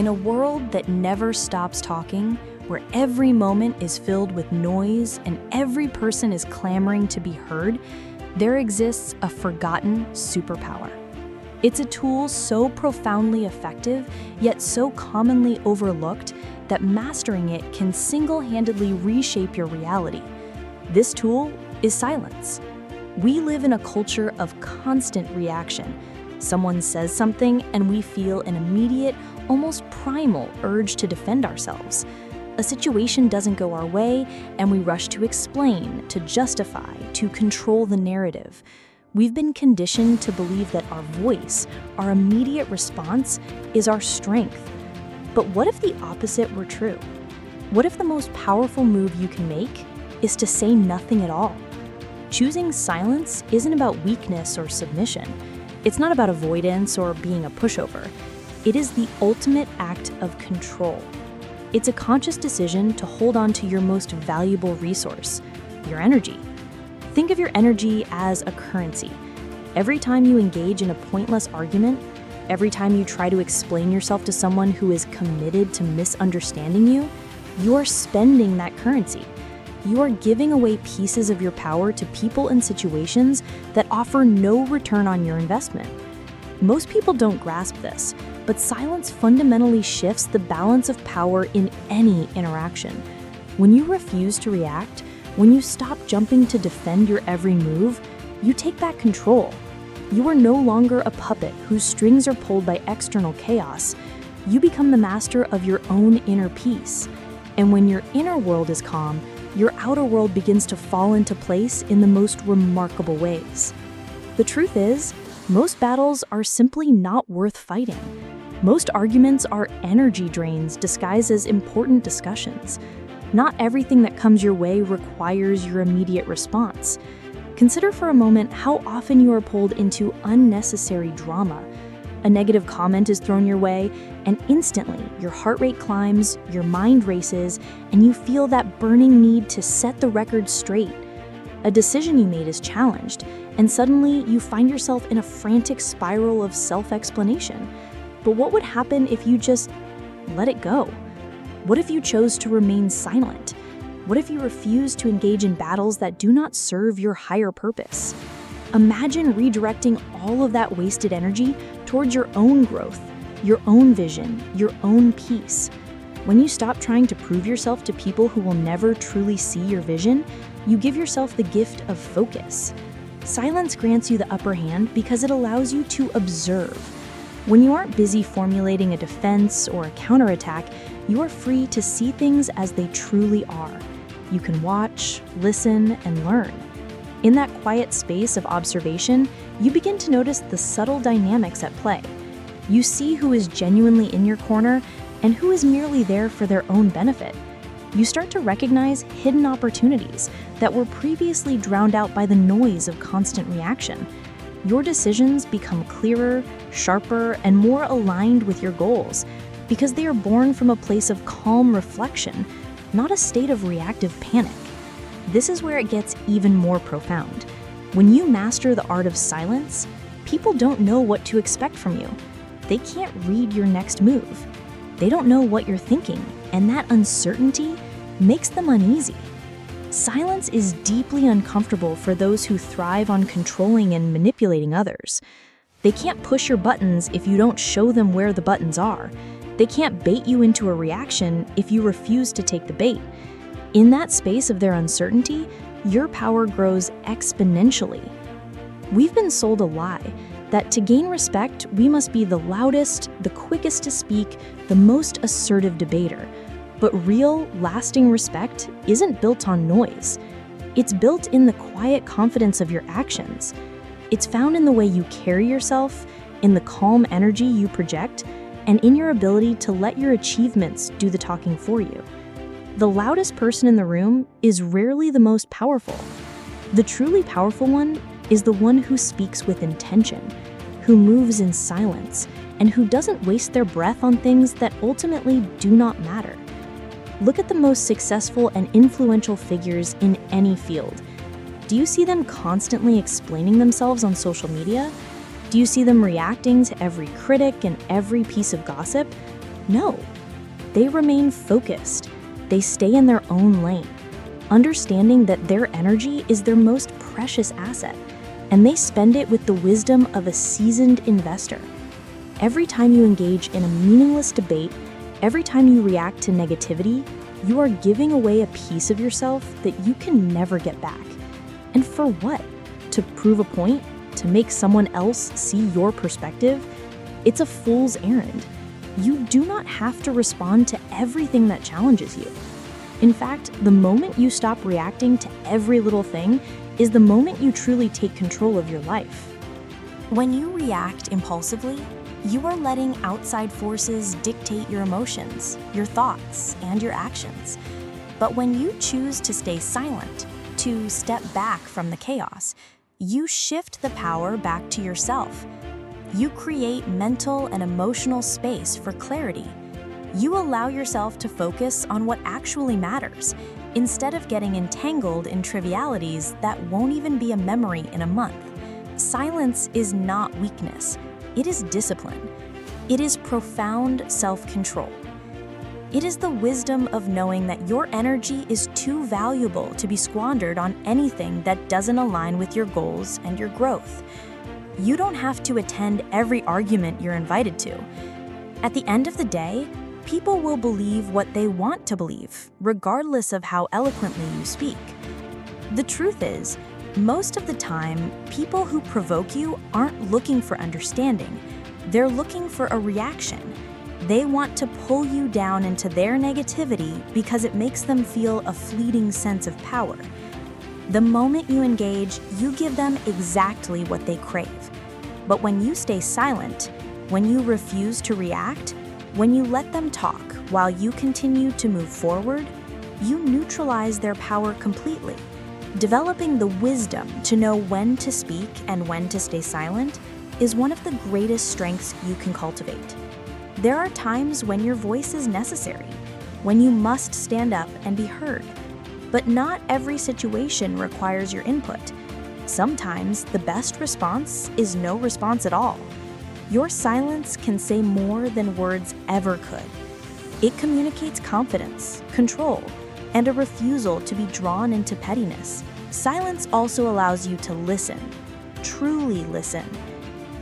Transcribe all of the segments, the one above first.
In a world that never stops talking, where every moment is filled with noise and every person is clamoring to be heard, there exists a forgotten superpower. It's a tool so profoundly effective, yet so commonly overlooked, that mastering it can single-handedly reshape your reality. This tool is silence. We live in a culture of constant reaction. Someone says something and we feel an immediate, almost primal urge to defend ourselves. A situation doesn't go our way and we rush to explain, to justify, to control the narrative. We've been conditioned to believe that our voice, our immediate response, is our strength. But what if the opposite were true? What if the most powerful move you can make is to say nothing at all? Choosing silence isn't about weakness or submission. It's not about avoidance or being a pushover. It is the ultimate act of control. It's a conscious decision to hold on to your most valuable resource, your energy. Think of your energy as a currency. Every time you engage in a pointless argument, every time you try to explain yourself to someone who is committed to misunderstanding you, you're spending that currency. You are giving away pieces of your power to people and situations that offer no return on your investment. Most people don't grasp this, but silence fundamentally shifts the balance of power in any interaction. When you refuse to react, when you stop jumping to defend your every move, you take back control. You are no longer a puppet whose strings are pulled by external chaos. You become the master of your own inner peace. And when your inner world is calm, your outer world begins to fall into place in the most remarkable ways. The truth is, most battles are simply not worth fighting. Most arguments are energy drains disguised as important discussions. Not everything that comes your way requires your immediate response. Consider for a moment how often you are pulled into unnecessary drama. A negative comment is thrown your way, and instantly your heart rate climbs, your mind races, and you feel that burning need to set the record straight. A decision you made is challenged, and suddenly you find yourself in a frantic spiral of self-explanation. But what would happen if you just let it go? What if you chose to remain silent? What if you refused to engage in battles that do not serve your higher purpose? Imagine redirecting all of that wasted energy towards your own growth, your own vision, your own peace. When you stop trying to prove yourself to people who will never truly see your vision, you give yourself the gift of focus. Silence grants you the upper hand because it allows you to observe. When you aren't busy formulating a defense or a counterattack, you are free to see things as they truly are. You can watch, listen, and learn. In that quiet space of observation, you begin to notice the subtle dynamics at play. You see who is genuinely in your corner and who is merely there for their own benefit. You start to recognize hidden opportunities that were previously drowned out by the noise of constant reaction. Your decisions become clearer, sharper, and more aligned with your goals because they are born from a place of calm reflection, not a state of reactive panic. This is where it gets even more profound. When you master the art of silence, people don't know what to expect from you. They can't read your next move. They don't know what you're thinking, and that uncertainty makes them uneasy. Silence is deeply uncomfortable for those who thrive on controlling and manipulating others. They can't push your buttons if you don't show them where the buttons are. They can't bait you into a reaction if you refuse to take the bait. In that space of their uncertainty, your power grows exponentially. We've been sold a lie that to gain respect, we must be the loudest, the quickest to speak, the most assertive debater. But real, lasting respect isn't built on noise. It's built in the quiet confidence of your actions. It's found in the way you carry yourself, in the calm energy you project, and in your ability to let your achievements do the talking for you. The loudest person in the room is rarely the most powerful. The truly powerful one is the one who speaks with intention, who moves in silence, and who doesn't waste their breath on things that ultimately do not matter. Look at the most successful and influential figures in any field. Do you see them constantly explaining themselves on social media? Do you see them reacting to every critic and every piece of gossip? No, they remain focused. They stay in their own lane, understanding that their energy is their most precious asset, and they spend it with the wisdom of a seasoned investor. Every time you engage in a meaningless debate, every time you react to negativity, you are giving away a piece of yourself that you can never get back. And for what? To prove a point? To make someone else see your perspective? It's a fool's errand. You do not have to respond to everything that challenges you. In fact, the moment you stop reacting to every little thing is the moment you truly take control of your life. When you react impulsively, you are letting outside forces dictate your emotions, your thoughts, and your actions. But when you choose to stay silent, to step back from the chaos, you shift the power back to yourself. You create mental and emotional space for clarity. You allow yourself to focus on what actually matters, instead of getting entangled in trivialities that won't even be a memory in a month. Silence is not weakness. It is discipline. It is profound self-control. It is the wisdom of knowing that your energy is too valuable to be squandered on anything that doesn't align with your goals and your growth. You don't have to attend every argument you're invited to. At the end of the day, people will believe what they want to believe, regardless of how eloquently you speak. The truth is, most of the time, people who provoke you aren't looking for understanding. They're looking for a reaction. They want to pull you down into their negativity because it makes them feel a fleeting sense of power. The moment you engage, you give them exactly what they crave. But when you stay silent, when you refuse to react, when you let them talk while you continue to move forward, you neutralize their power completely. Developing the wisdom to know when to speak and when to stay silent is one of the greatest strengths you can cultivate. There are times when your voice is necessary, when you must stand up and be heard. But not every situation requires your input. Sometimes the best response is no response at all. Your silence can say more than words ever could. It communicates confidence, control, and a refusal to be drawn into pettiness. Silence also allows you to listen, truly listen.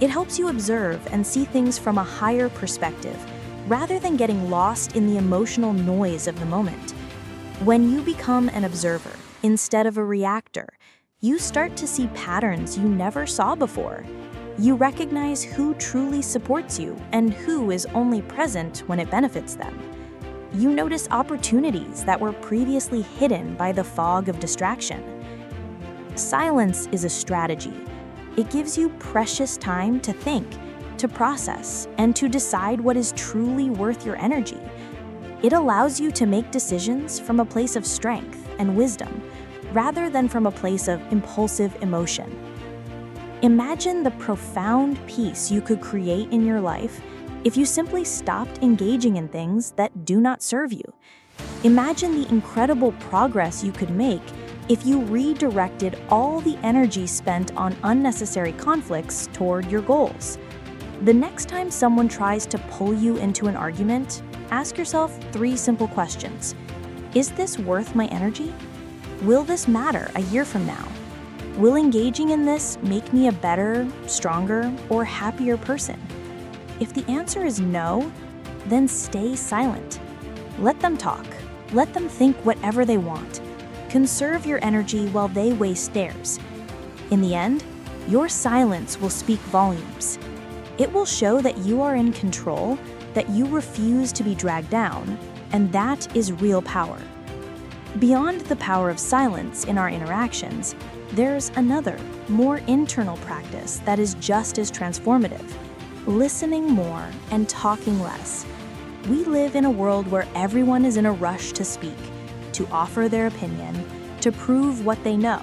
It helps you observe and see things from a higher perspective, rather than getting lost in the emotional noise of the moment. When you become an observer instead of a reactor, you start to see patterns you never saw before. You recognize who truly supports you and who is only present when it benefits them. You notice opportunities that were previously hidden by the fog of distraction. Silence is a strategy. It gives you precious time to think, to process, and to decide what is truly worth your energy. It allows you to make decisions from a place of strength and wisdom, rather than from a place of impulsive emotion. Imagine the profound peace you could create in your life if you simply stopped engaging in things that do not serve you. Imagine the incredible progress you could make if you redirected all the energy spent on unnecessary conflicts toward your goals. The next time someone tries to pull you into an argument, ask yourself 3 simple questions. Is this worth my energy? Will this matter a year from now? Will engaging in this make me a better, stronger, or happier person? If the answer is no, then stay silent. Let them talk. Let them think whatever they want. Conserve your energy while they waste theirs. In the end, your silence will speak volumes. It will show that you are in control, that you refuse to be dragged down, and that is real power. Beyond the power of silence in our interactions, there's another, more internal practice that is just as transformative: listening more and talking less. We live in a world where everyone is in a rush to speak, to offer their opinion, to prove what they know.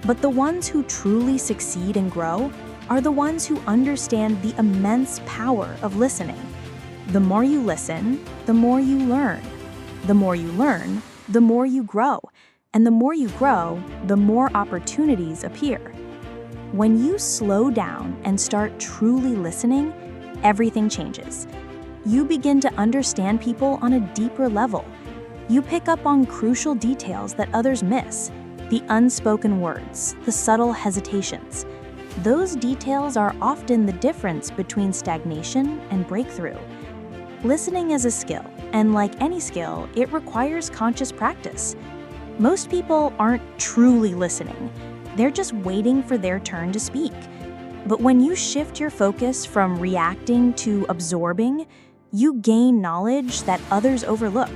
But the ones who truly succeed and grow are the ones who understand the immense power of listening. The more you listen, the more you learn. The more you learn, the more you grow. And the more you grow, the more opportunities appear. When you slow down and start truly listening, everything changes. you begin to understand people on a deeper level. You pick up on crucial details that others miss, the unspoken words, the subtle hesitations. Those details are often the difference between stagnation and breakthrough. Listening is a skill, and like any skill, it requires conscious practice. Most people aren't truly listening. They're just waiting for their turn to speak. But when you shift your focus from reacting to absorbing, you gain knowledge that others overlook.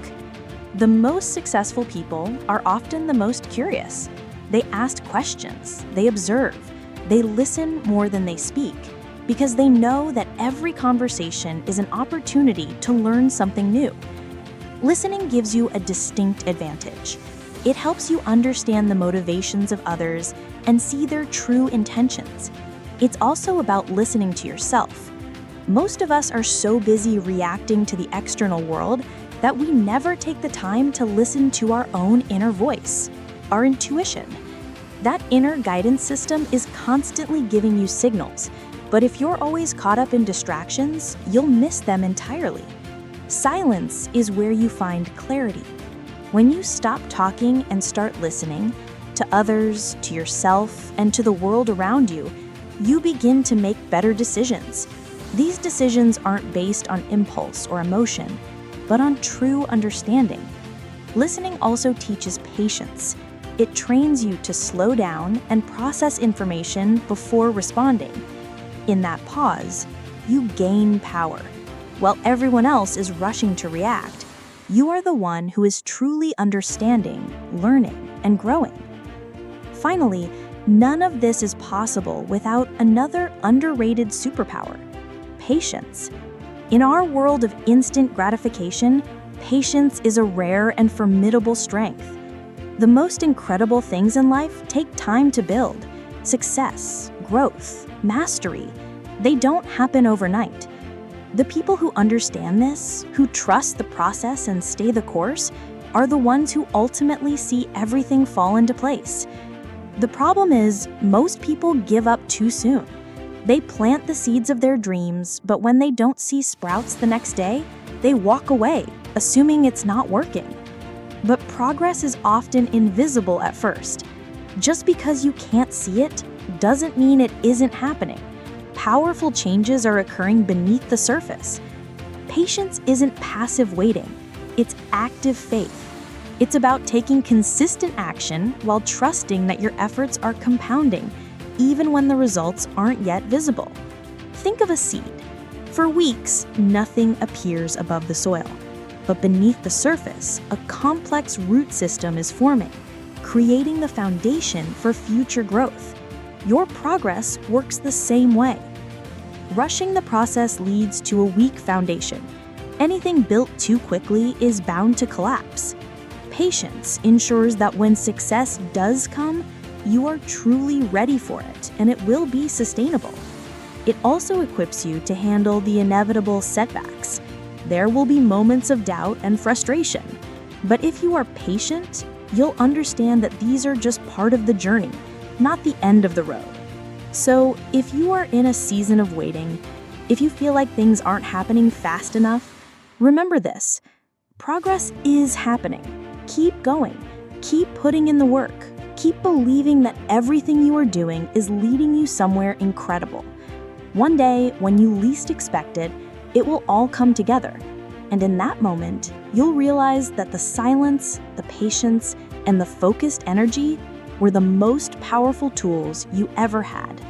The most successful people are often the most curious. They ask questions, they observe, they listen more than they speak, because they know that every conversation is an opportunity to learn something new. Listening gives you a distinct advantage. It helps you understand the motivations of others and see their true intentions. It's also about listening to yourself. Most of us are so busy reacting to the external world that we never take the time to listen to our own inner voice, our intuition. That inner guidance system is constantly giving you signals, but if you're always caught up in distractions, you'll miss them entirely. Silence is where you find clarity. When you stop talking and start listening to others, to yourself, and to the world around you, you begin to make better decisions. These decisions aren't based on impulse or emotion, but on true understanding. Listening also teaches patience. It trains you to slow down and process information before responding. In that pause, you gain power. While everyone else is rushing to react, you are the one who is truly understanding, learning, and growing. Finally, none of this is possible without another underrated superpower: patience. In our world of instant gratification, patience is a rare and formidable strength. The most incredible things in life take time to build. Success, growth, mastery, they don't happen overnight. The people who understand this, who trust the process and stay the course, are the ones who ultimately see everything fall into place. The problem is, most people give up too soon. They plant the seeds of their dreams, but when they don't see sprouts the next day, they walk away, assuming it's not working. But progress is often invisible at first. Just because you can't see it doesn't mean it isn't happening. Powerful changes are occurring beneath the surface. Patience isn't passive waiting, it's active faith. It's about taking consistent action while trusting that your efforts are compounding, even when the results aren't yet visible. Think of a seed. For weeks, nothing appears above the soil. But beneath the surface, a complex root system is forming, creating the foundation for future growth. Your progress works the same way. Rushing the process leads to a weak foundation. Anything built too quickly is bound to collapse. Patience ensures that when success does come, you are truly ready for it, and it will be sustainable. It also equips you to handle the inevitable setbacks. There will be moments of doubt and frustration, but if you are patient, you'll understand that these are just part of the journey, not the end of the road. So, if you are in a season of waiting, if you feel like things aren't happening fast enough, remember this: progress is happening. Keep going. Keep putting in the work. Keep believing that everything you are doing is leading you somewhere incredible. One day, when you least expect it, it will all come together. And in that moment, you'll realize that the silence, the patience, and the focused energy were the most powerful tools you ever had.